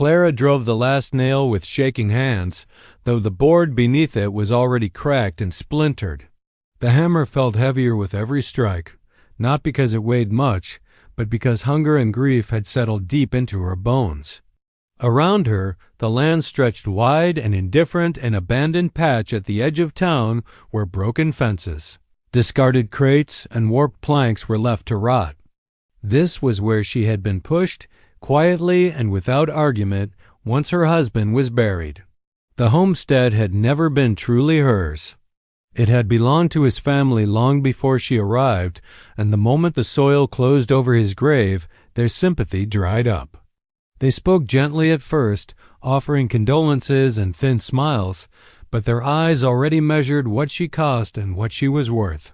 Clara drove the last nail with shaking hands, though the board beneath it was already cracked and splintered. The hammer felt heavier with every strike, not because it weighed much, but because hunger and grief had settled deep into her bones. Around her, the land stretched wide, an indifferent and abandoned patch at the edge of town where broken fences, discarded crates, and warped planks were left to rot. This was where she had been pushed, quietly and without argument, once her husband was buried. The homestead had never been truly hers. It had belonged to his family long before she arrived, and the moment the soil closed over his grave, their sympathy dried up. They spoke gently at first, offering condolences and thin smiles, but their eyes already measured what she cost and what she was worth.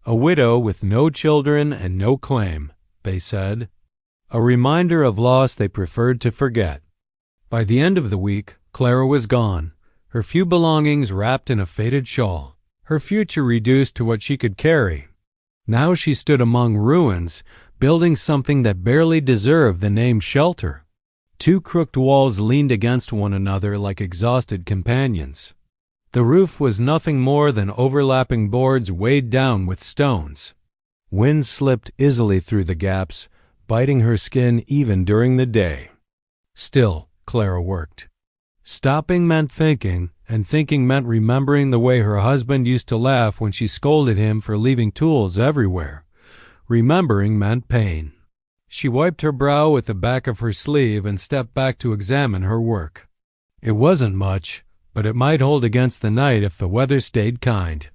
A widow with no children and no claim, they said. A reminder of loss they preferred to forget. By the end of the week, Clara was gone, her few belongings wrapped in a faded shawl, her future reduced to what she could carry. Now she stood among ruins, building something that barely deserved the name shelter. Two crooked walls leaned against one another like exhausted companions. The roof was nothing more than overlapping boards weighed down with stones. Wind slipped easily through the gaps, biting her skin even during the day. Still, Clara worked. Stopping meant thinking, and thinking meant remembering the way her husband used to laugh when she scolded him for leaving tools everywhere. Remembering meant pain. She wiped her brow with the back of her sleeve and stepped back to examine her work. It wasn't much, but it might hold against the night if the weather stayed kind.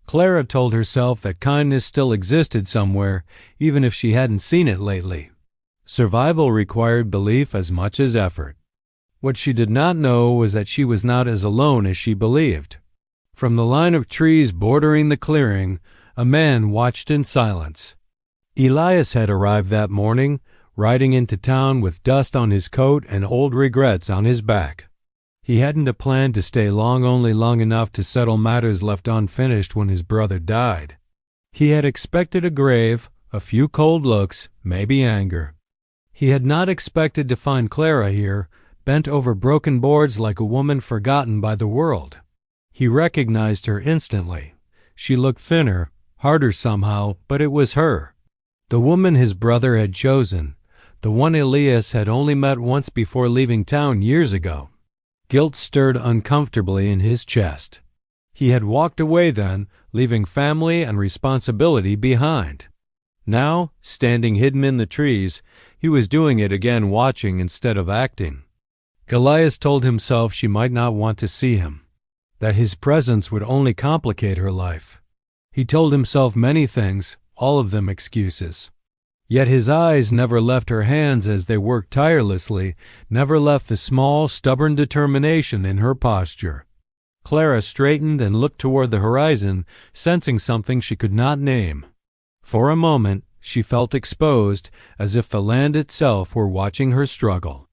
Clara told herself that kindness still existed somewhere, even if she hadn't seen it lately. Survival required belief as much as effort. What she did not know was that she was not as alone as she believed. From the line of trees bordering the clearing, a man watched in silence. Elias had arrived that morning, riding into town with dust on his coat and old regrets on his back. He hadn't a plan to stay long, only long enough to settle matters left unfinished when his brother died. He had expected a grave, a few cold looks, maybe anger. He had not expected to find Clara here, bent over broken boards like a woman forgotten by the world. He recognized her instantly. She looked thinner, harder somehow, but it was her. The woman his brother had chosen, the one Elias had only met once before leaving town years ago. Guilt stirred uncomfortably in his chest. He had walked away then, leaving family and responsibility behind. Now, standing hidden in the trees, he was doing it again, watching instead of acting. Elias told himself she might not want to see him, that his presence would only complicate her life. He told himself many things, all of them excuses. Yet his eyes never left her hands as they worked tirelessly, never left the small, stubborn determination in her posture. Clara straightened and looked toward the horizon, sensing something she could not name. For a moment, she felt exposed, as if the land itself were watching her struggle.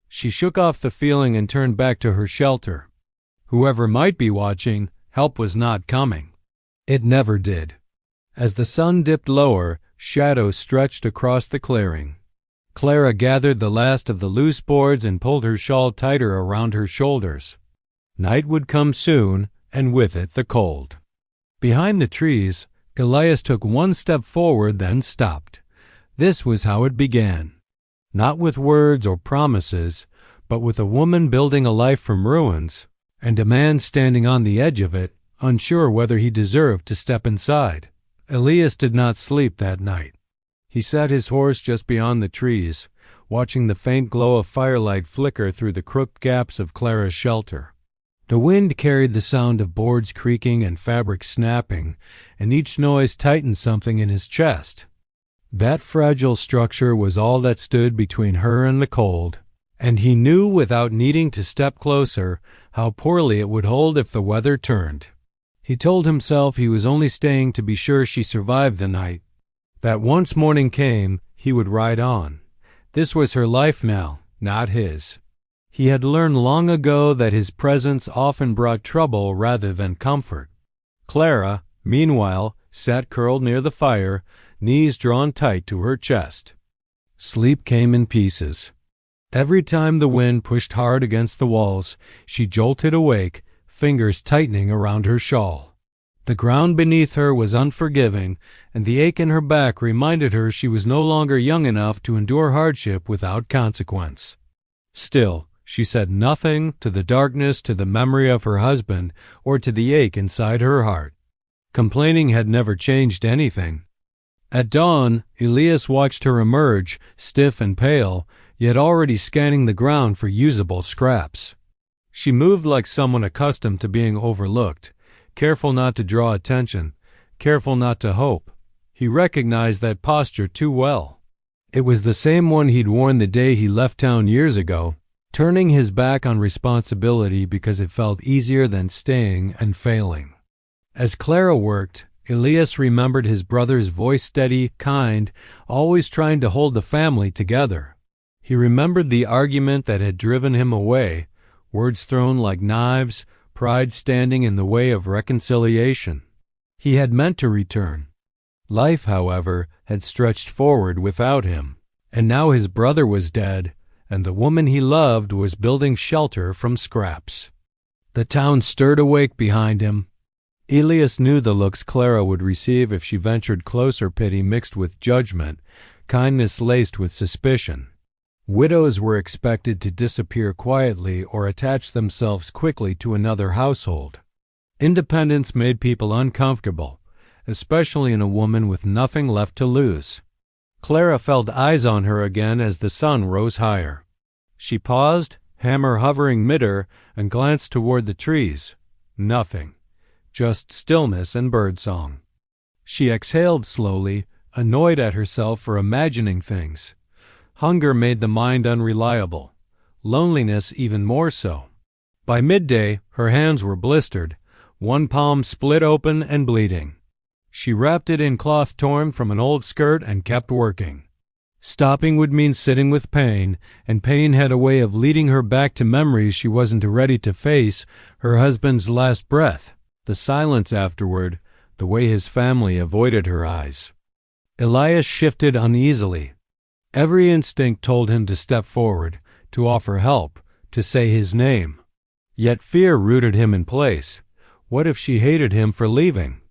She shook off the feeling and turned back to her shelter. Whoever might be watching, help was not coming. It never did. As the sun dipped lower, shadows stretched across the clearing. Clara gathered the last of the loose boards and pulled her shawl tighter around her shoulders. Night would come soon, and with it the cold. Behind the trees, Elias took one step forward, then stopped. This was how it began. Not with words or promises, but with a woman building a life from ruins, and a man standing on the edge of it, unsure whether he deserved to step inside. Elias did not sleep that night. He sat his horse just beyond the trees, watching the faint glow of firelight flicker through the crooked gaps of Clara's shelter. The wind carried the sound of boards creaking and fabric snapping, and each noise tightened something in his chest. That fragile structure was all that stood between her and the cold, and he knew without needing to step closer how poorly it would hold if the weather turned. He told himself he was only staying to be sure she survived the night, that once morning came, he would ride on. This was her life now, not his. He had learned long ago that his presence often brought trouble rather than comfort. Clara, meanwhile, sat curled near the fire, knees drawn tight to her chest. Sleep came in pieces. Every time the wind pushed hard against the walls, she jolted awake, fingers tightening around her shawl. The ground beneath her was unforgiving, and the ache in her back reminded her she was no longer young enough to endure hardship without consequence. Still, she said nothing to the darkness, to the memory of her husband, or to the ache inside her heart. Complaining had never changed anything. At dawn, Elias watched her emerge, stiff and pale, yet already scanning the ground for usable scraps. She moved like someone accustomed to being overlooked, careful not to draw attention, careful not to hope. He recognized that posture too well. It was the same one he'd worn the day he left town years ago, turning his back on responsibility because it felt easier than staying and failing. As Clara worked, Elias remembered his brother's voice, steady, kind, always trying to hold the family together. He remembered the argument that had driven him away, words thrown like knives, pride standing in the way of reconciliation. He had meant to return. Life, however, had stretched forward without him, and now his brother was dead, and the woman he loved was building shelter from scraps. The town stirred awake behind him. Elias knew the looks Clara would receive if she ventured closer, pity mixed with judgment, kindness laced with suspicion. Widows were expected to disappear quietly or attach themselves quickly to another household. Independence made people uncomfortable, especially in a woman with nothing left to lose. Clara felt eyes on her again as the sun rose higher. She paused, hammer hovering mid-air, and glanced toward the trees. Nothing. Just stillness and birdsong. She exhaled slowly, annoyed at herself for imagining things. Hunger made the mind unreliable, loneliness even more so. By midday, her hands were blistered, one palm split open and bleeding. She wrapped it in cloth torn from an old skirt and kept working. Stopping would mean sitting with pain, and pain had a way of leading her back to memories she wasn't ready to face, her husband's last breath, the silence afterward, the way his family avoided her eyes. Elias shifted uneasily. Every instinct told him to step forward, to offer help, to say his name. Yet fear rooted him in place. What if she hated him for leaving?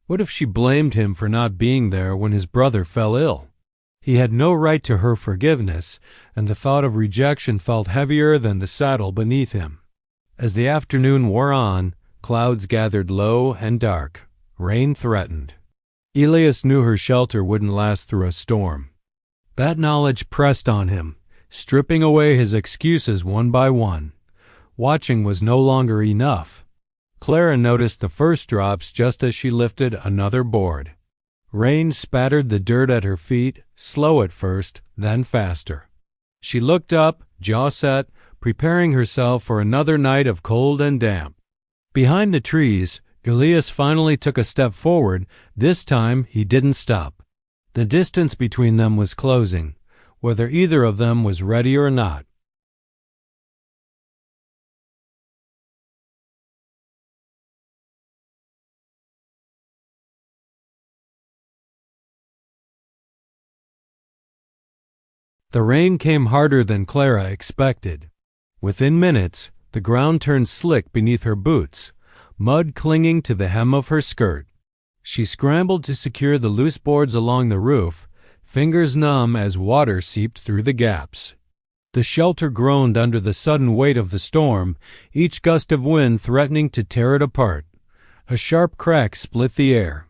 What if she blamed him for not being there when his brother fell ill? He had no right to her forgiveness, and the thought of rejection felt heavier than the saddle beneath him. As the afternoon wore on, clouds gathered low and dark. Rain threatened. Elias knew her shelter wouldn't last through a storm. That knowledge pressed on him, stripping away his excuses one by one. Watching was no longer enough. Clara noticed the first drops just as she lifted another board. Rain spattered the dirt at her feet, slow at first, then faster. She looked up, jaw set, preparing herself for another night of cold and damp. Behind the trees, Elias finally took a step forward. This time he didn't stop. The distance between them was closing, whether either of them was ready or not. The rain came harder than Clara expected. Within minutes, the ground turned slick beneath her boots, mud clinging to the hem of her skirt. She scrambled to secure the loose boards along the roof, fingers numb as water seeped through the gaps. The shelter groaned under the sudden weight of the storm, each gust of wind threatening to tear it apart. A sharp crack split the air.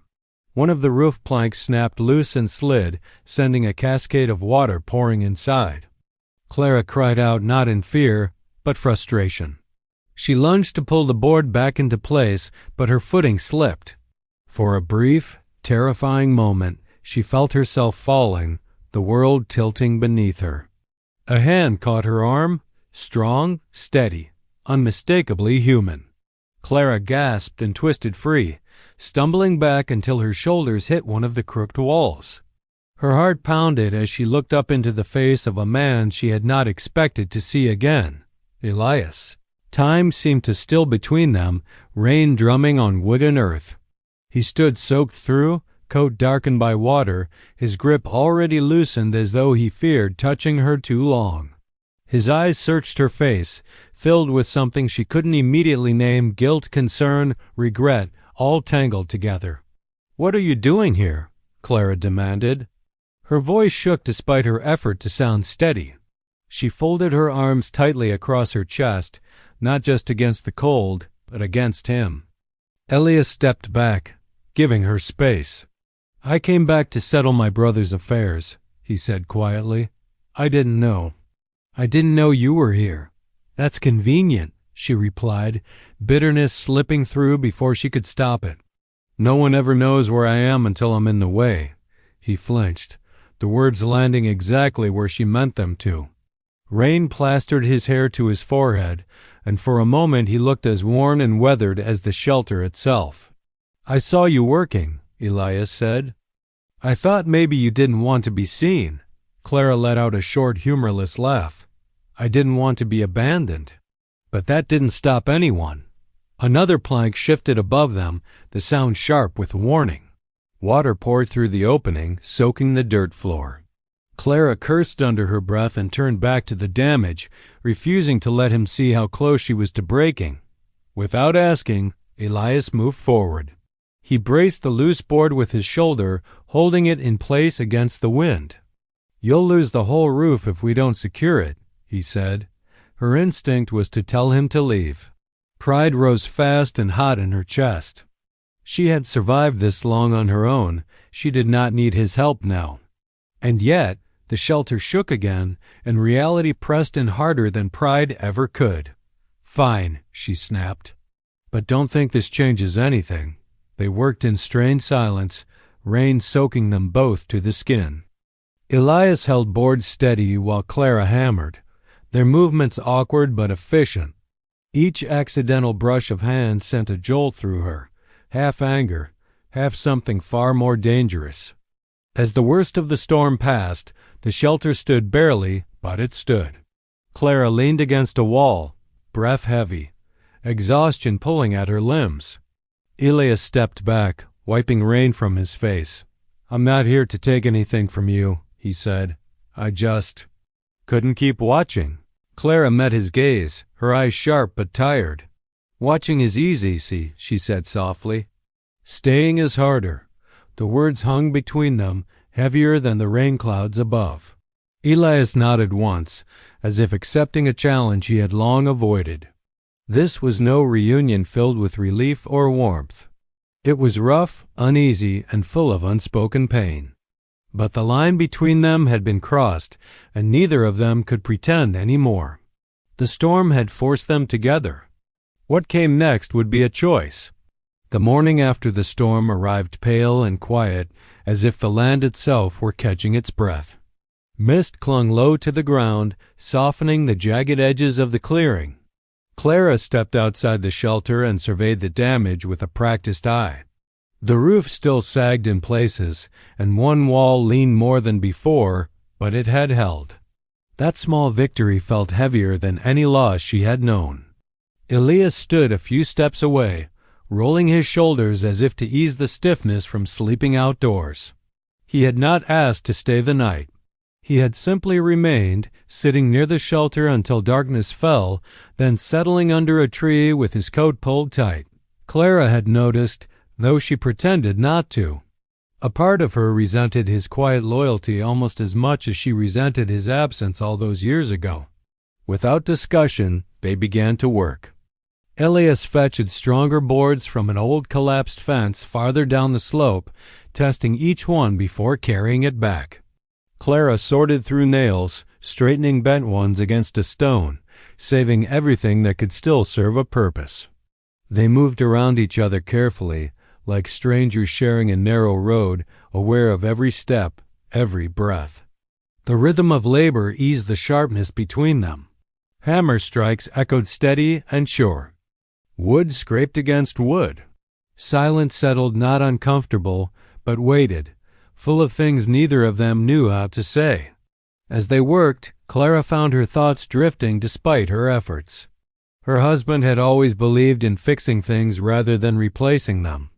One of the roof planks snapped loose and slid, sending a cascade of water pouring inside. Clara cried out not in fear, but frustration. She lunged to pull the board back into place, but her footing slipped. For a brief, terrifying moment, she felt herself falling, the world tilting beneath her. A hand caught her arm, strong, steady, unmistakably human. Clara gasped and twisted free, stumbling back until her shoulders hit one of the crooked walls. Her heart pounded as she looked up into the face of a man she had not expected to see again, Elias. Time seemed to still between them, rain drumming on wood and earth. He stood soaked through, coat darkened by water, his grip already loosened as though he feared touching her too long. His eyes searched her face, filled with something she couldn't immediately name, guilt, concern, regret, all tangled together. "What are you doing here?" Clara demanded. Her voice shook despite her effort to sound steady. She folded her arms tightly across her chest, not just against the cold, but against him. Elias stepped back, giving her space. "I came back to settle my brother's affairs," he said quietly. "I didn't know you were here." "That's convenient," she replied, bitterness slipping through before she could stop it. "No one ever knows where I am until I'm in the way." He flinched, the words landing exactly where she meant them to. Rain plastered his hair to his forehead, and for a moment he looked as worn and weathered as the shelter itself. "I saw you working," Elias said. "I thought maybe you didn't want to be seen." Clara let out a short, humorless laugh. "I didn't want to be abandoned." But that didn't stop anyone. Another plank shifted above them, the sound sharp with warning. Water poured through the opening, soaking the dirt floor. Clara cursed under her breath and turned back to the damage, refusing to let him see how close she was to breaking. Without asking, Elias moved forward. He braced the loose board with his shoulder, holding it in place against the wind. "You'll lose the whole roof if we don't secure it," he said. Her instinct was to tell him to leave. Pride rose fast and hot in her chest. She had survived this long on her own. She did not need his help now. And yet, the shelter shook again, and reality pressed in harder than pride ever could. "Fine," she snapped. "But don't think this changes anything." They worked in strained silence, rain soaking them both to the skin. Elias held boards steady while Clara hammered, their movements awkward but efficient. Each accidental brush of hand sent a jolt through her, half anger, half something far more dangerous. As the worst of the storm passed, the shelter stood barely, but it stood. Clara leaned against a wall, breath heavy, exhaustion pulling at her limbs. Elias stepped back, wiping rain from his face. "I'm not here to take anything from you," he said. "I just couldn't keep watching." Clara met his gaze, her eyes sharp but tired. "Watching is easy, see," she said softly. "Staying is harder." The words hung between them, heavier than the rain clouds above. Elias nodded once, as if accepting a challenge he had long avoided. This was no reunion filled with relief or warmth. It was rough, uneasy, and full of unspoken pain. But the line between them had been crossed, and neither of them could pretend any more. The storm had forced them together. What came next would be a choice. The morning after the storm arrived pale and quiet, as if the land itself were catching its breath. Mist clung low to the ground, softening the jagged edges of the clearing. Clara stepped outside the shelter and surveyed the damage with a practiced eye. The roof still sagged in places, and one wall leaned more than before, but it had held. That small victory felt heavier than any loss she had known. Elias stood a few steps away, rolling his shoulders as if to ease the stiffness from sleeping outdoors. He had not asked to stay the night. He had simply remained, sitting near the shelter until darkness fell, then settling under a tree with his coat pulled tight. Clara had noticed, though she pretended not to. A part of her resented his quiet loyalty almost as much as she resented his absence all those years ago. Without discussion, they began to work. Elias fetched stronger boards from an old collapsed fence farther down the slope, testing each one before carrying it back. Clara sorted through nails, straightening bent ones against a stone, saving everything that could still serve a purpose. They moved around each other carefully, like strangers sharing a narrow road, aware of every step, every breath. The rhythm of labor eased the sharpness between them. Hammer strikes echoed steady and sure. Wood scraped against wood. Silence settled, not uncomfortable, but weighted, full of things neither of them knew how to say. As they worked, Clara found her thoughts drifting despite her efforts. Her husband had always believed in fixing things rather than replacing them.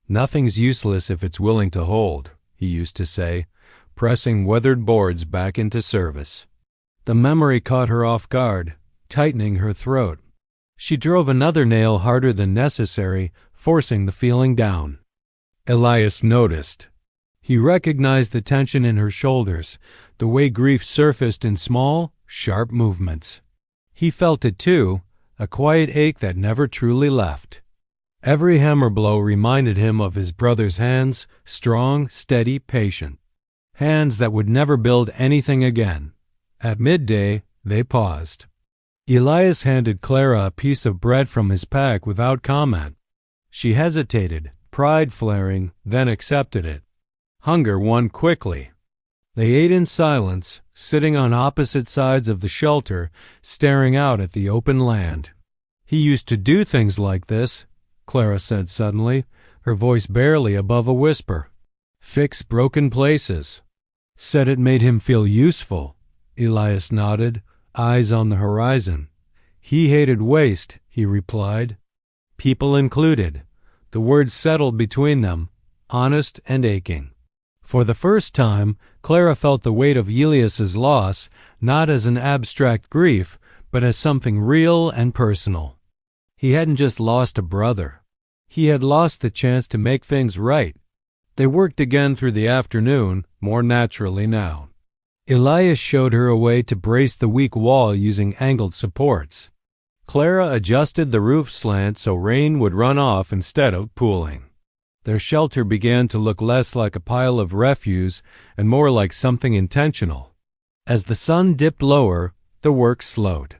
"Nothing's useless if it's willing to hold," he used to say, pressing weathered boards back into service. The memory caught her off guard, tightening her throat. She drove another nail harder than necessary, forcing the feeling down. Elias noticed. He recognized the tension in her shoulders, the way grief surfaced in small, sharp movements. He felt it too, a quiet ache that never truly left. Every hammer blow reminded him of his brother's hands, strong, steady, patient. Hands that would never build anything again. At midday, they paused. Elias handed Clara a piece of bread from his pack without comment. She hesitated, pride flaring, then accepted it. Hunger won quickly. They ate in silence, sitting on opposite sides of the shelter, staring out at the open land. He used to do things like this, Clara said suddenly, her voice barely above a whisper. Fix broken places. Said it made him feel useful. Elias nodded, eyes on the horizon. He hated waste, he replied. People included. The words settled between them, honest and aching. For the first time, Clara felt the weight of Elias's loss, not as an abstract grief, but as something real and personal. He hadn't just lost a brother. He had lost the chance to make things right. They worked again through the afternoon, more naturally now. Elias showed her a way to brace the weak wall using angled supports. Clara adjusted the roof slant so rain would run off instead of pooling. Their shelter began to look less like a pile of refuse and more like something intentional. As the sun dipped lower, the work slowed.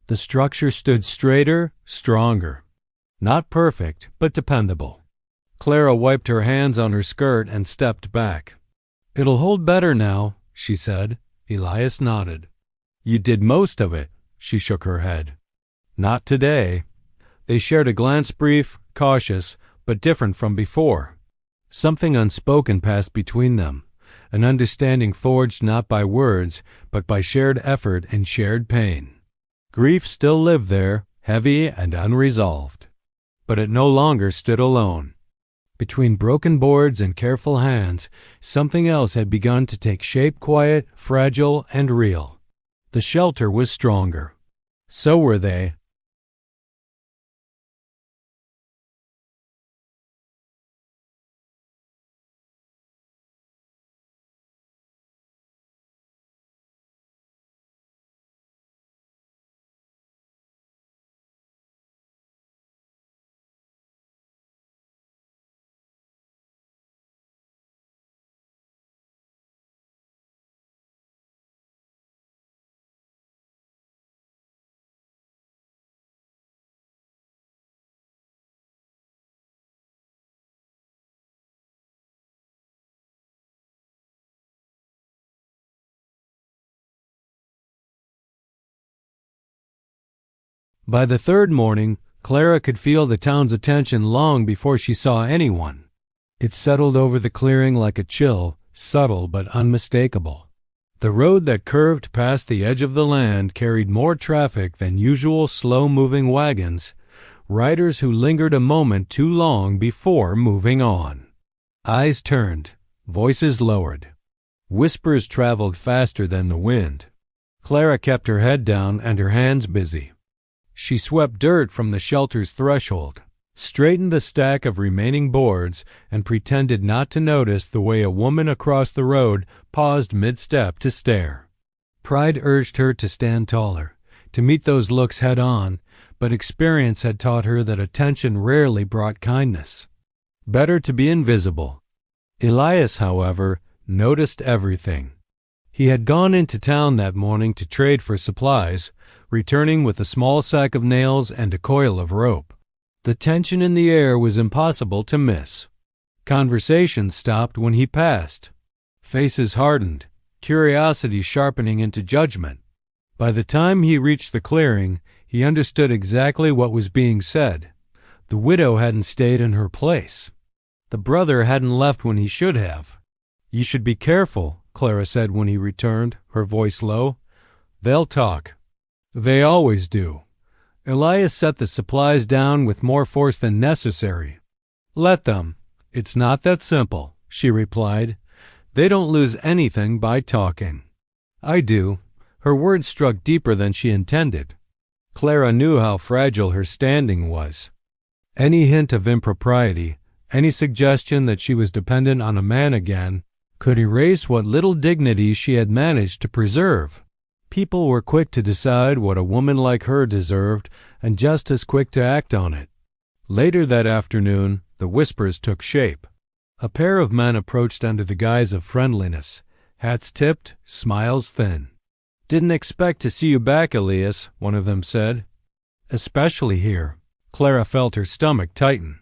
The structure stood straighter, stronger. Not perfect, but dependable. Clara wiped her hands on her skirt and stepped back. It'll hold better now, she said. Elias nodded. You did most of it, she shook her head. Not today. They shared a glance, brief, cautious, but different from before. Something unspoken passed between them, an understanding forged not by words, but by shared effort and shared pain. Grief still lived there, heavy and unresolved. But it no longer stood alone. Between broken boards and careful hands, something else had begun to take shape, quiet, fragile, and real. The shelter was stronger. So were they. By the third morning, Clara could feel the town's attention long before she saw anyone. It settled over the clearing like a chill, subtle but unmistakable. The road that curved past the edge of the land carried more traffic than usual slow-moving wagons, riders who lingered a moment too long before moving on. Eyes turned, voices lowered. Whispers traveled faster than the wind. Clara kept her head down and her hands busy. She swept dirt from the shelter's threshold, straightened the stack of remaining boards, and pretended not to notice the way a woman across the road paused mid-step to stare. Pride urged her to stand taller, to meet those looks head-on, but experience had taught her that attention rarely brought kindness. Better to be invisible. Elias, however, noticed everything. He had gone into town that morning to trade for supplies, returning with a small sack of nails and a coil of rope. The tension in the air was impossible to miss. Conversation stopped when he passed. Faces hardened, curiosity sharpening into judgment. By the time he reached the clearing, he understood exactly what was being said. The widow hadn't stayed in her place. The brother hadn't left when he should have. You should be careful, Clara said when he returned, her voice low. They'll talk. They always do. Elias set the supplies down with more force than necessary. Let them. It's not that simple, she replied. They don't lose anything by talking. I do. Her words struck deeper than she intended. Clara knew how fragile her standing was. Any hint of impropriety, any suggestion that she was dependent on a man again, could erase what little dignity she had managed to preserve. People were quick to decide what a woman like her deserved, and just as quick to act on it. Later that afternoon, the whispers took shape. A pair of men approached under the guise of friendliness, hats tipped, smiles thin. "Didn't expect to see you back, Elias," one of them said. "Especially here." Clara felt her stomach tighten.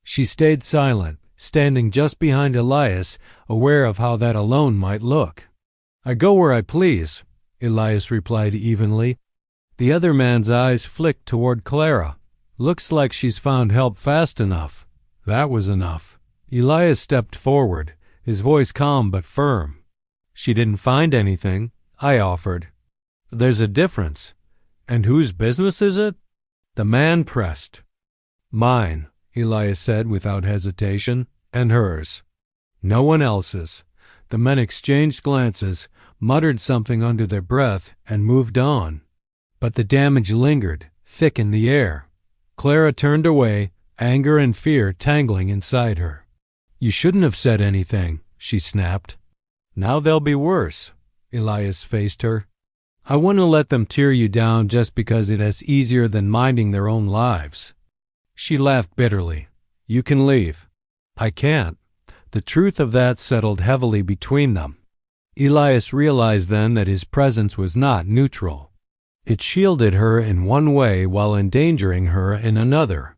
She stayed silent, standing just behind Elias, aware of how that alone might look. "I go where I please," Elias replied evenly. The other man's eyes flicked toward Clara. "Looks like she's found help fast enough." That was enough. Elias stepped forward, his voice calm but firm. "She didn't find anything," I offered. "There's a difference. And whose business is it?" The man pressed. "Mine," Elias said without hesitation, "and hers. No one else's." The men exchanged glances, muttered something under their breath, and moved on. But the damage lingered, thick in the air. Clara turned away, anger and fear tangling inside her. "You shouldn't have said anything," she snapped. "Now they'll be worse." Elias faced her. "I wouldn't let them tear you down just because it's easier than minding their own lives." She laughed bitterly. "You can leave." "I can't." The truth of that settled heavily between them. Elias realized then that his presence was not neutral. It shielded her in one way while endangering her in another.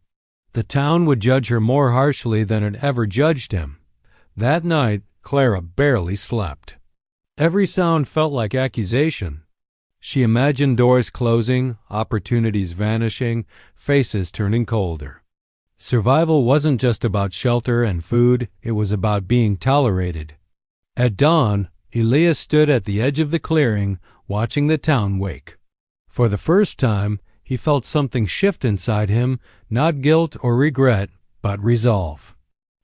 The town would judge her more harshly than it ever judged him. That night, Clara barely slept. Every sound felt like accusation. She imagined doors closing, opportunities vanishing, faces turning colder. Survival wasn't just about shelter and food, it was about being tolerated. At dawn, Elias stood at the edge of the clearing, watching the town wake. For the first time, he felt something shift inside him, not guilt or regret, but resolve.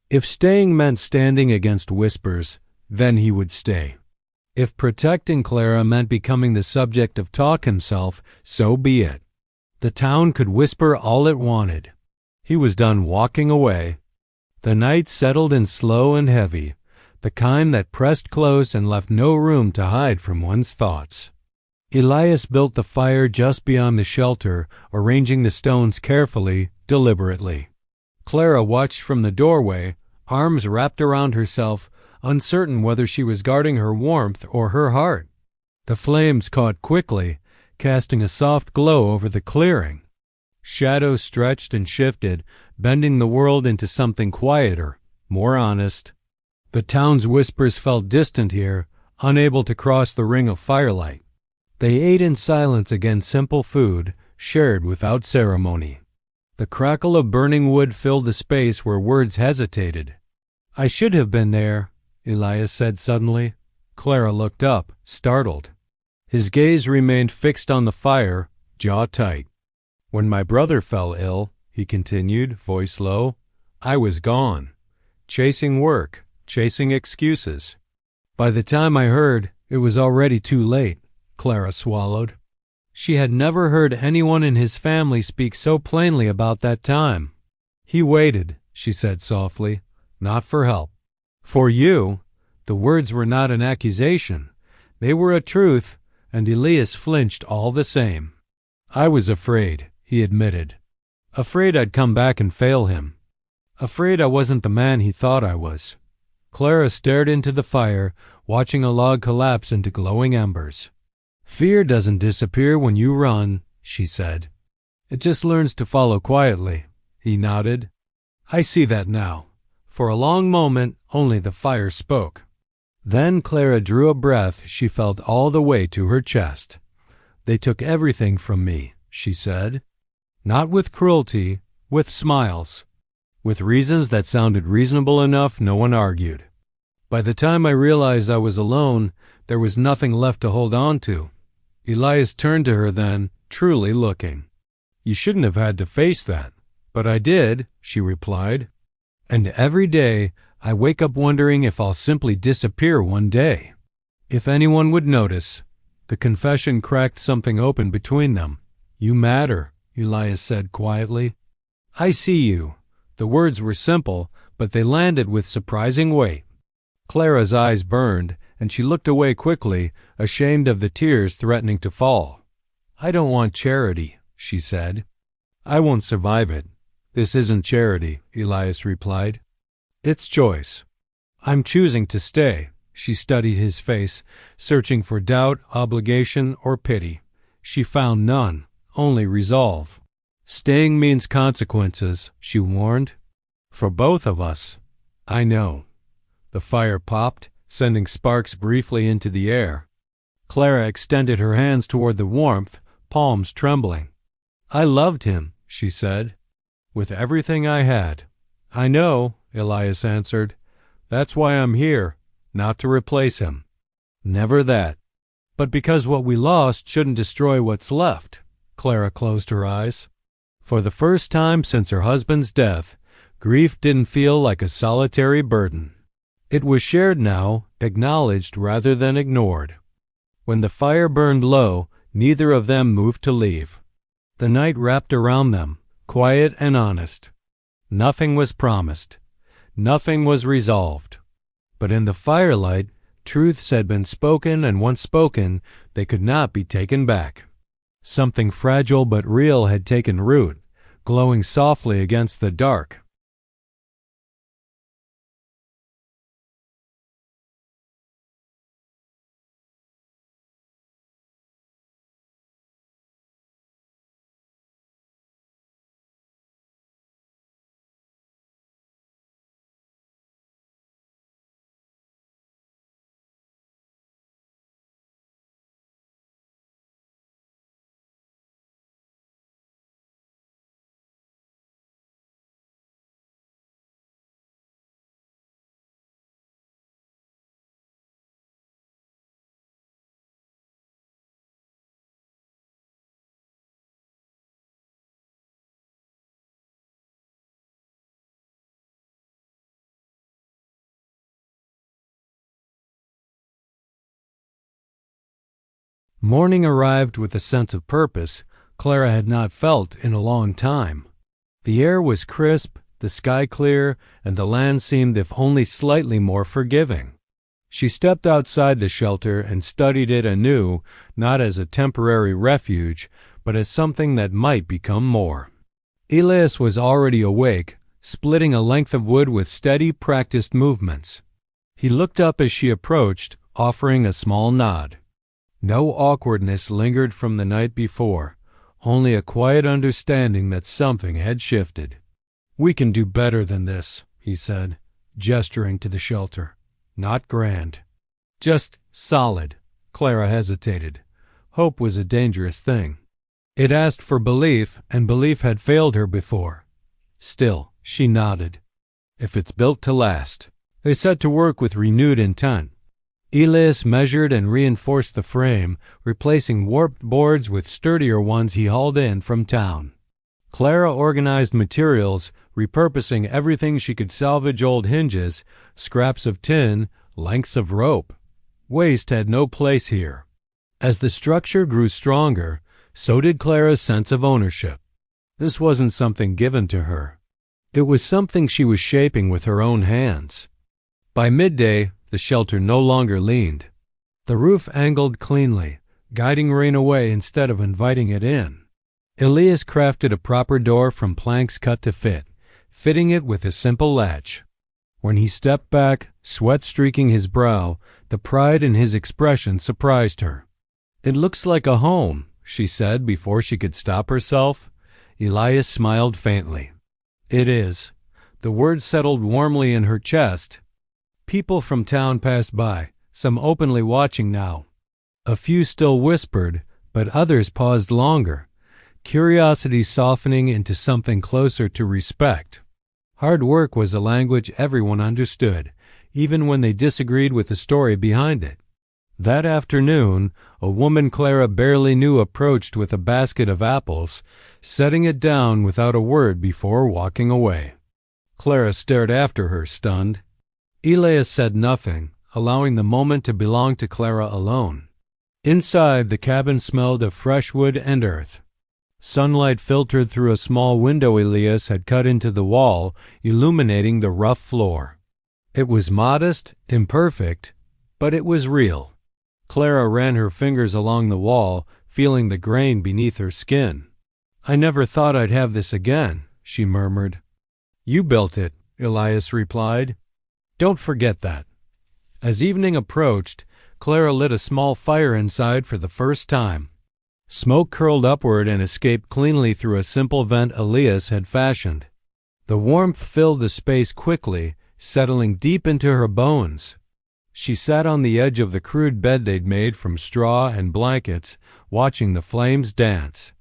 If staying meant standing against whispers, then he would stay. If protecting Clara meant becoming the subject of talk himself, so be it. The town could whisper all it wanted. He was done walking away. The night settled in slow and heavy, the kind that pressed close and left no room to hide from one's thoughts. Elias built the fire just beyond the shelter, arranging the stones carefully, deliberately. Clara watched from the doorway, arms wrapped around herself, uncertain whether she was guarding her warmth or her heart. The flames caught quickly, casting a soft glow over the clearing. Shadows stretched and shifted, bending the world into something quieter, more honest. The town's whispers felt distant here, unable to cross the ring of firelight. They ate in silence against simple food, shared without ceremony. The crackle of burning wood filled the space where words hesitated. "I should have been there," Elias said suddenly. Clara looked up, startled. His gaze remained fixed on the fire, jaw tight. "When my brother fell ill," he continued, voice low, "I was gone. Chasing work, chasing excuses. By the time I heard, it was already too late." Clara swallowed. She had never heard anyone in his family speak so plainly about that time. "He waited," she said softly, "not for help. For you." The words were not an accusation. They were a truth, and Elias flinched all the same. "I was afraid," he admitted. "Afraid I'd come back and fail him. Afraid I wasn't the man he thought I was." Clara stared into the fire, watching a log collapse into glowing embers. "Fear doesn't disappear when you run," she said. "It just learns to follow quietly." He nodded. "I see that now." For a long moment, only the fire spoke. Then Clara drew a breath she felt all the way to her chest. "They took everything from me," she said. Not with cruelty, with smiles. With reasons that sounded reasonable enough, no one argued. By the time I realized I was alone, there was nothing left to hold on to. Elias turned to her then, truly looking. "You shouldn't have had to face that." "But I did," she replied. "And every day I wake up wondering if I'll simply disappear one day. If anyone would notice. The confession cracked something open between them. "You matter," Elias said quietly. "I see you." The words were simple, but they landed with surprising weight. Clara's eyes burned, and she looked away quickly, ashamed of the tears threatening to fall. "I don't want charity," she said. "I won't survive it." "This isn't charity," Elias replied. "It's choice." "I'm choosing to stay." She studied his face, searching for doubt, obligation, or pity. She found none, only resolve. "Staying means consequences," she warned. "For both of us." "I know." The fire popped, sending sparks briefly into the air. Clara extended her hands toward the warmth, palms trembling. "I loved him," she said, "with everything I had." "I know," Elias answered. "That's why I'm here, not to replace him." "Never that." "But because what we lost shouldn't destroy what's left." Clara closed her eyes. For the first time since her husband's death, grief didn't feel like a solitary burden. It was shared now, acknowledged rather than ignored. When the fire burned low, neither of them moved to leave. The night wrapped around them, quiet and honest. Nothing was promised. Nothing was resolved. But in the firelight, truths had been spoken, and once spoken, they could not be taken back. Something fragile but real had taken root, glowing softly against the dark. Morning arrived with a sense of purpose Clara had not felt in a long time. The air was crisp, the sky clear, and the land seemed if only slightly more forgiving. She stepped outside the shelter and studied it anew, not as a temporary refuge, but as something that might become more. Elias was already awake, splitting a length of wood with steady, practiced movements. He looked up as she approached, offering a small nod. No awkwardness lingered from the night before, only a quiet understanding that something had shifted. "We can do better than this," he said, gesturing to the shelter. "Not grand. Just solid." Clara hesitated. Hope was a dangerous thing. It asked for belief, and belief had failed her before. Still, she nodded. "If it's built to last." They set to work with renewed intent. Elias measured and reinforced the frame, replacing warped boards with sturdier ones he hauled in from town. Clara organized materials, repurposing everything she could salvage: old hinges, scraps of tin, lengths of rope. Waste had no place here. As the structure grew stronger, so did Clara's sense of ownership. This wasn't something given to her. It was something she was shaping with her own hands. By midday, the shelter no longer leaned. The roof angled cleanly, guiding rain away instead of inviting it in. Elias crafted a proper door from planks cut to fit, fitting it with a simple latch. When he stepped back, sweat streaking his brow, the pride in his expression surprised her. "It looks like a home," she said before she could stop herself. Elias smiled faintly. "It is." The word settled warmly in her chest. People from town passed by, some openly watching now. A few still whispered, but others paused longer, curiosity softening into something closer to respect. Hard work was a language everyone understood, even when they disagreed with the story behind it. That afternoon, a woman Clara barely knew approached with a basket of apples, setting it down without a word before walking away. Clara stared after her, stunned. Elias said nothing, allowing the moment to belong to Clara alone. Inside, the cabin smelled of fresh wood and earth. Sunlight filtered through a small window Elias had cut into the wall, illuminating the rough floor. It was modest, imperfect, but it was real. Clara ran her fingers along the wall, feeling the grain beneath her skin. "I never thought I'd have this again," she murmured. "You built it," Elias replied. "Don't forget that." As evening approached, Clara lit a small fire inside for the first time. Smoke curled upward and escaped cleanly through a simple vent Elias had fashioned. The warmth filled the space quickly, settling deep into her bones. She sat on the edge of the crude bed they'd made from straw and blankets, watching the flames dance.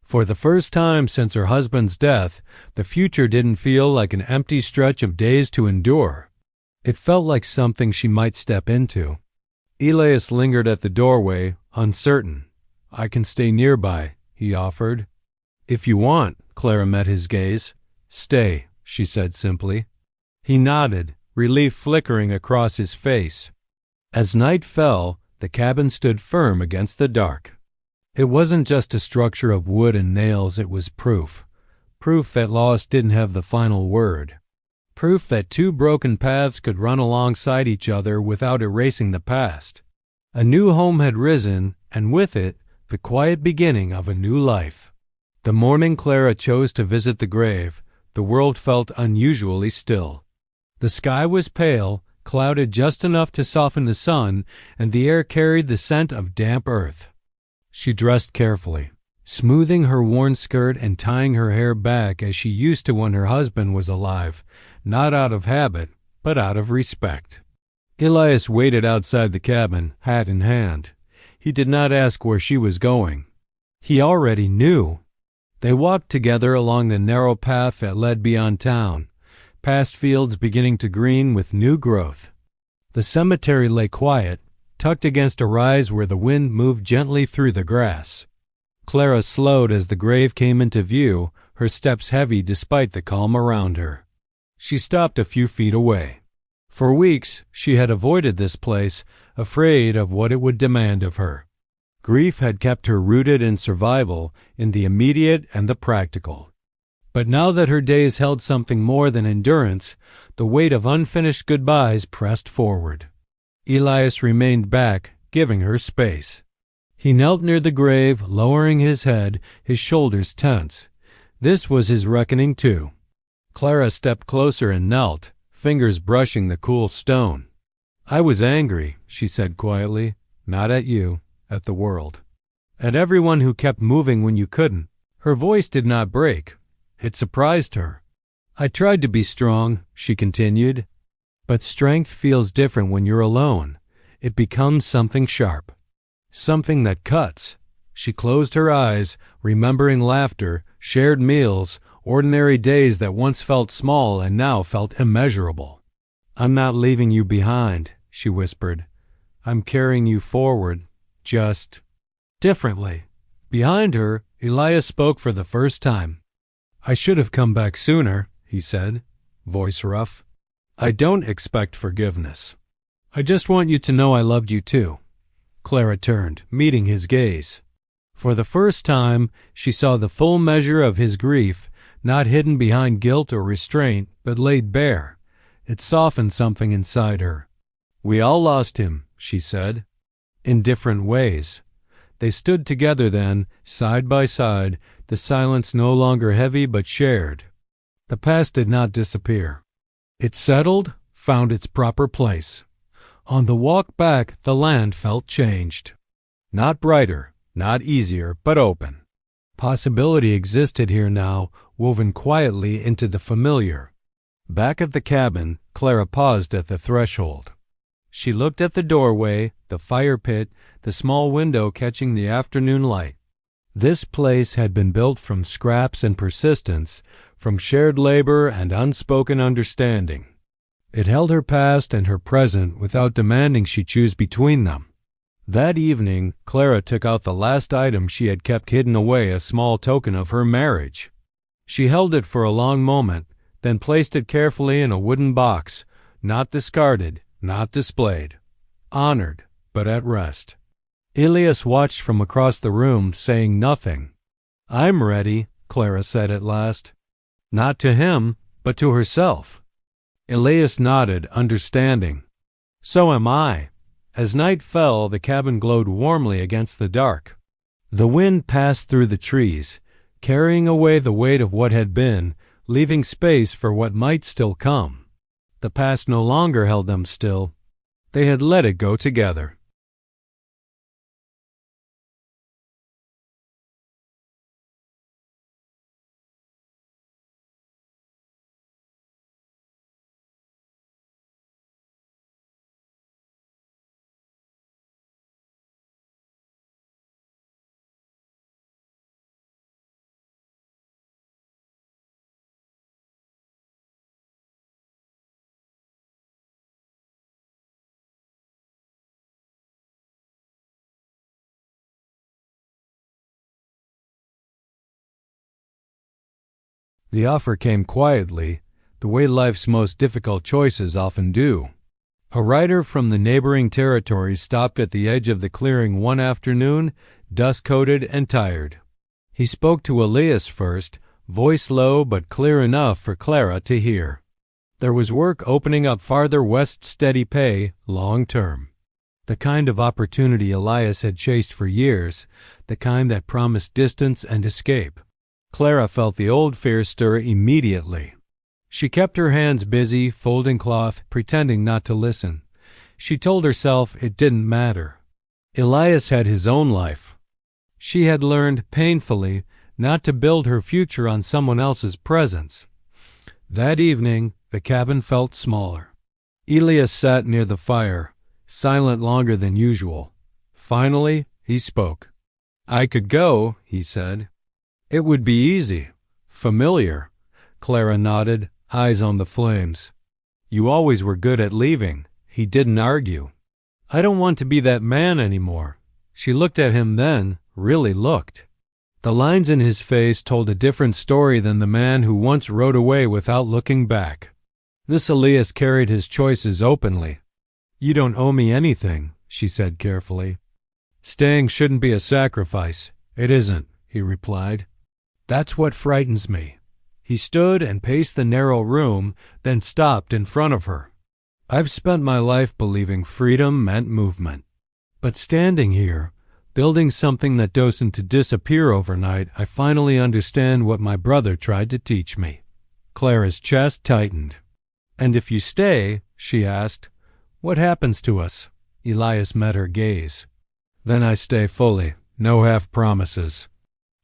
For the first time since her husband's death, the future didn't feel like an empty stretch of days to endure. It felt like something she might step into. Elias lingered at the doorway, uncertain. "I can stay nearby," he offered. "If you want," Clara met his gaze. "Stay," she said simply. He nodded, relief flickering across his face. As night fell, the cabin stood firm against the dark. It wasn't just a structure of wood and nails, it was proof. Proof that loss didn't have the final word. Proof that two broken paths could run alongside each other without erasing the past. A new home had risen, and with it, the quiet beginning of a new life. The morning Clara chose to visit the grave, the world felt unusually still. The sky was pale, clouded just enough to soften the sun, and the air carried the scent of damp earth. She dressed carefully, smoothing her worn skirt and tying her hair back as she used to when her husband was alive, not out of habit, but out of respect. Elias waited outside the cabin, hat in hand. He did not ask where she was going. He already knew. They walked together along the narrow path that led beyond town, past fields beginning to green with new growth. The cemetery lay quiet, tucked against a rise where the wind moved gently through the grass. Clara slowed as the grave came into view, her steps heavy despite the calm around her. She stopped a few feet away. For weeks, she had avoided this place, afraid of what it would demand of her. Grief had kept her rooted in survival, in the immediate and the practical. But now that her days held something more than endurance, the weight of unfinished goodbyes pressed forward. Elias remained back, giving her space. He knelt near the grave, lowering his head, his shoulders tense. This was his reckoning too. Clara stepped closer and knelt, fingers brushing the cool stone. "I was angry," she said quietly, "not at you, at the world. At everyone who kept moving when you couldn't." Her voice did not break. It surprised her. "I tried to be strong," she continued. "But strength feels different when you're alone. It becomes something sharp. Something that cuts." She closed her eyes, remembering laughter, shared meals, ordinary days that once felt small and now felt immeasurable. "I'm not leaving you behind," she whispered. "I'm carrying you forward, just differently." Behind her, Elias spoke for the first time. "I should have come back sooner," he said, voice rough. "I don't expect forgiveness. I just want you to know I loved you too." Clara turned, meeting his gaze. For the first time, she saw the full measure of his grief, not hidden behind guilt or restraint, but laid bare. It softened something inside her. "We all lost him," she said, "in different ways." They stood together then, side by side, the silence no longer heavy but shared. The past did not disappear. It settled, found its proper place. On the walk back, the land felt changed. Not brighter, not easier, but open. Possibility existed here now, woven quietly into the familiar. Back at the cabin, Clara paused at the threshold. She looked at the doorway, the fire pit, the small window catching the afternoon light. This place had been built from scraps and persistence, from shared labor and unspoken understanding. It held her past and her present without demanding she choose between them. That evening, Clara took out the last item she had kept hidden away, a small token of her marriage. She held it for a long moment, then placed it carefully in a wooden box, not discarded, not displayed. Honored, but at rest. Elias watched from across the room, saying nothing. "I'm ready," Clara said at last. Not to him, but to herself. Elias nodded, understanding. "So am I." As night fell, the cabin glowed warmly against the dark. The wind passed through the trees, carrying away the weight of what had been, leaving space for what might still come. The past no longer held them still. They had let it go together. The offer came quietly, the way life's most difficult choices often do. A rider from the neighboring territories stopped at the edge of the clearing one afternoon, dust-coated and tired. He spoke to Elias first, voice low but clear enough for Clara to hear. There was work opening up farther west, steady pay, long-term. The kind of opportunity Elias had chased for years, the kind that promised distance and escape. Clara felt the old fear stir immediately. She kept her hands busy, folding cloth, pretending not to listen. She told herself it didn't matter. Elias had his own life. She had learned, painfully, not to build her future on someone else's presence. That evening, the cabin felt smaller. Elias sat near the fire, silent longer than usual. Finally, he spoke. "I could go," he said. "It would be easy, familiar." Clara nodded, eyes on the flames. "You always were good at leaving." He didn't argue. "I don't want to be that man anymore." She looked at him then, really looked. The lines in his face told a different story than the man who once rode away without looking back. This Elias carried his choices openly. "You don't owe me anything," she said carefully. "Staying shouldn't be a sacrifice." "It isn't," he replied. "That's what frightens me." He stood and paced the narrow room, then stopped in front of her. "I've spent my life believing freedom meant movement. But standing here, building something that doesn't to disappear overnight, I finally understand what my brother tried to teach me." Clara's chest tightened. "And if you stay," she asked, "what happens to us?" Elias met her gaze. "Then I stay fully, no half promises."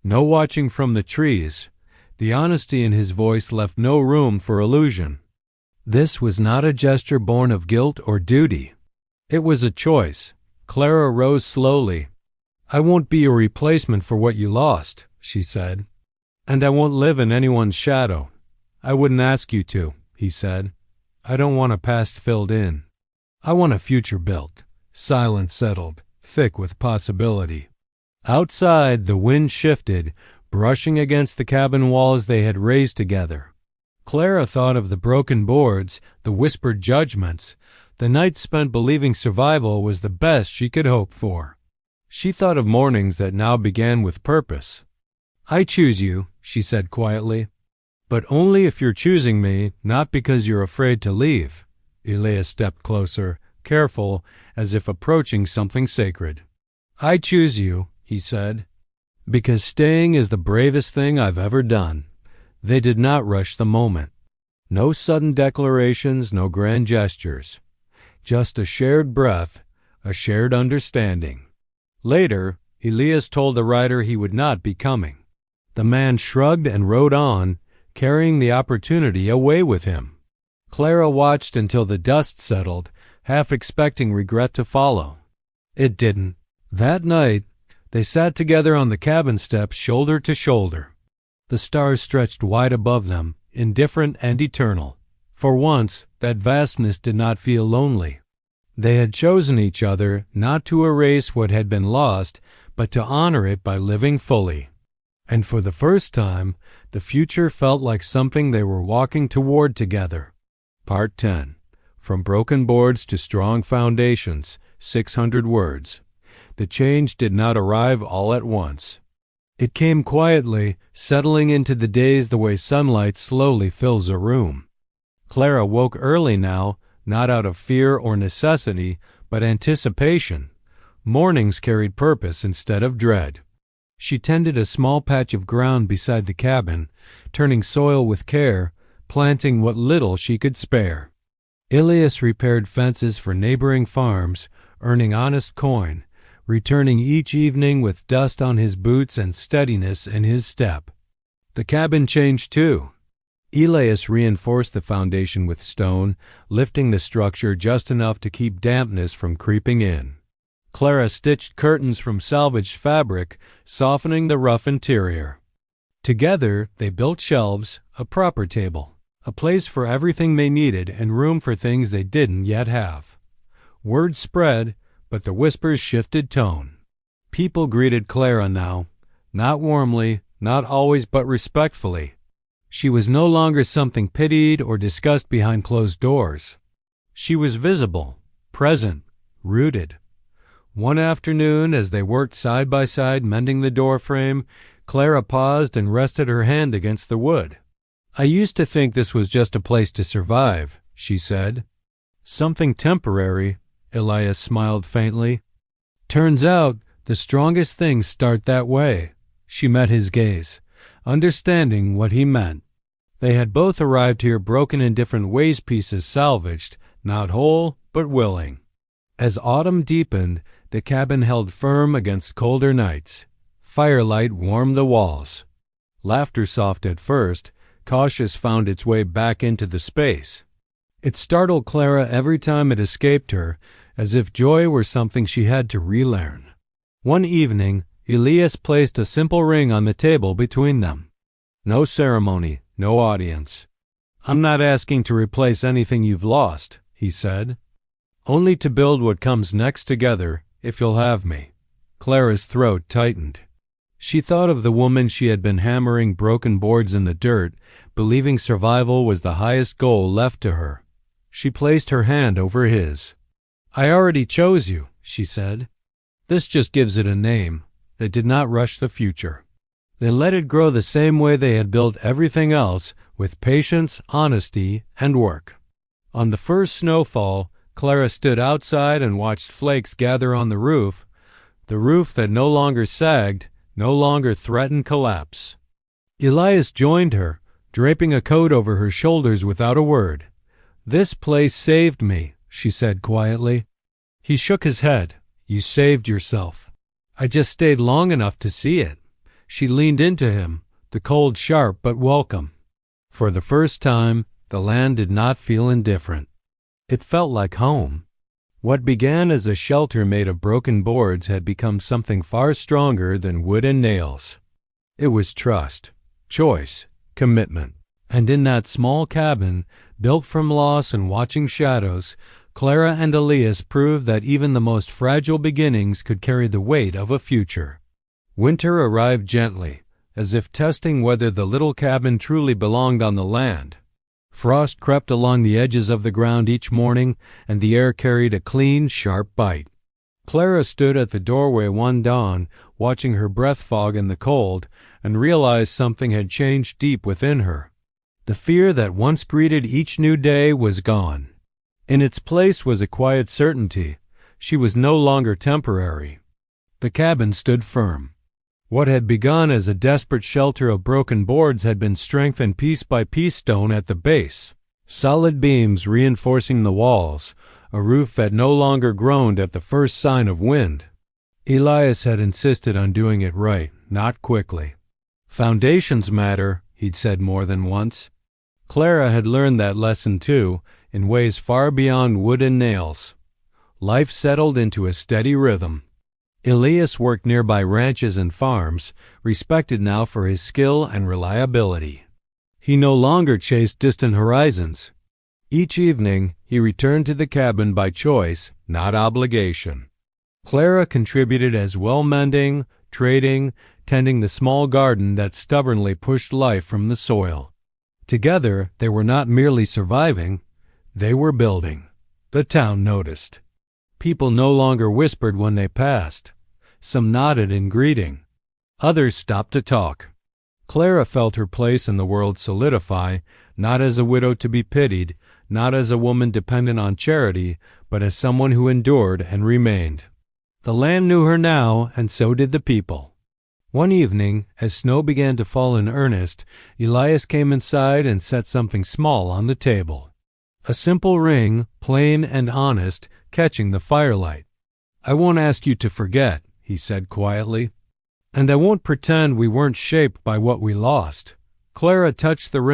No watching from the trees. The honesty in his voice left no room for illusion. This was not a gesture born of guilt or duty. It was a choice. Clara rose slowly. "I won't be a replacement for what you lost," she said. "And I won't live in anyone's shadow." "I wouldn't ask you to," he said. "I don't want a past filled in. I want a future built, silent, settled, thick with possibility." Outside, the wind shifted, brushing against the cabin walls they had raised together. Clara thought of the broken boards, the whispered judgments, the nights spent believing survival was the best she could hope for. She thought of mornings that now began with purpose. "I choose you," she said quietly. "But only if you're choosing me, not because you're afraid to leave." Elias stepped closer, careful, as if approaching something sacred. "I choose you," he said, "because staying is the bravest thing I've ever done." They did not rush the moment. No sudden declarations, no grand gestures. Just a shared breath, a shared understanding. Later, Elias told the rider he would not be coming. The man shrugged and rode on, carrying the opportunity away with him. Clara watched until the dust settled, half expecting regret to follow. It didn't. That night, they sat together on the cabin steps, shoulder to shoulder. The stars stretched wide above them, indifferent and eternal. For once, that vastness did not feel lonely. They had chosen each other not to erase what had been lost, but to honor it by living fully. And for the first time, the future felt like something they were walking toward together. Part 10. From Broken Boards to Strong Foundations, 600 Words. the change did not arrive all at once. It came quietly, settling into the days the way sunlight slowly fills a room. Clara woke early now, not out of fear or necessity, but anticipation. Mornings carried purpose instead of dread. She tended a small patch of ground beside the cabin, turning soil with care, planting what little she could spare. Ilias repaired fences for neighboring farms, earning honest coin, returning each evening with dust on his boots and steadiness in his step. The cabin changed too. Elias reinforced the foundation with stone, lifting the structure just enough to keep dampness from creeping in. Clara stitched curtains from salvaged fabric, softening the rough interior. Together, they built shelves, a proper table, a place for everything they needed and room for things they didn't yet have. Word spread, but the whispers shifted tone. People greeted Clara now, not warmly, not always, but respectfully. She was no longer something pitied or discussed behind closed doors. She was visible, present, rooted. One afternoon, as they worked side by side mending the doorframe, Clara paused and rested her hand against the wood. "I used to think this was just a place to survive," she said. "Something temporary," Elias smiled faintly. "Turns out the strongest things start that way." She met his gaze, understanding what he meant. They had both arrived here broken in different ways, pieces salvaged, not whole, but willing. As autumn deepened, the cabin held firm against colder nights. Firelight warmed the walls. Laughter, soft at first, cautious, found its way back into the space. It startled Clara every time it escaped her, as if joy were something she had to relearn. One evening, Elias placed a simple ring on the table between them. No ceremony, no audience. "I'm not asking to replace anything you've lost," he said. "Only to build what comes next together, if you'll have me." Clara's throat tightened. She thought of the woman she had been hammering broken boards in the dirt, believing survival was the highest goal left to her. She placed her hand over his. "I already chose you," she said. "This just gives it a name." They did not rush the future. They let it grow the same way they had built everything else, with patience, honesty, and work. On the first snowfall, Clara stood outside and watched flakes gather on the roof that no longer sagged, no longer threatened collapse. Elias joined her, draping a coat over her shoulders without a word. "This place saved me," she said quietly. He shook his head. "You saved yourself. I just stayed long enough to see it." She leaned into him, the cold sharp but welcome. For the first time, the land did not feel indifferent. It felt like home. What began as a shelter made of broken boards had become something far stronger than wood and nails. It was trust, choice, commitment. And in that small cabin, built from loss and watching shadows, Clara and Elias proved that even the most fragile beginnings could carry the weight of a future. Winter arrived gently, as if testing whether the little cabin truly belonged on the land. Frost crept along the edges of the ground each morning, and the air carried a clean, sharp bite. Clara stood at the doorway one dawn, watching her breath fog in the cold, and realized something had changed deep within her. The fear that once greeted each new day was gone. In its place was a quiet certainty. She was no longer temporary. The cabin stood firm. What had begun as a desperate shelter of broken boards had been strengthened piece by piece, stone at the base, solid beams reinforcing the walls, a roof that no longer groaned at the first sign of wind. Elias had insisted on doing it right, not quickly. "Foundations matter," he'd said more than once. Clara had learned that lesson too, in ways far beyond wood and nails. Life settled into a steady rhythm. Elias worked nearby ranches and farms, respected now for his skill and reliability. He no longer chased distant horizons. Each evening, he returned to the cabin by choice, not obligation. Clara contributed as well, mending, trading, tending the small garden that stubbornly pushed life from the soil. Together, they were not merely surviving, they were building. The town noticed. People no longer whispered when they passed. Some nodded in greeting. Others stopped to talk. Clara felt her place in the world solidify, not as a widow to be pitied, not as a woman dependent on charity, but as someone who endured and remained. The land knew her now, and so did the people. One evening, as snow began to fall in earnest, Elias came inside and set something small on the table. A simple ring, plain and honest, catching the firelight. "I won't ask you to forget," he said quietly. "And I won't pretend we weren't shaped by what we lost." Clara touched the ring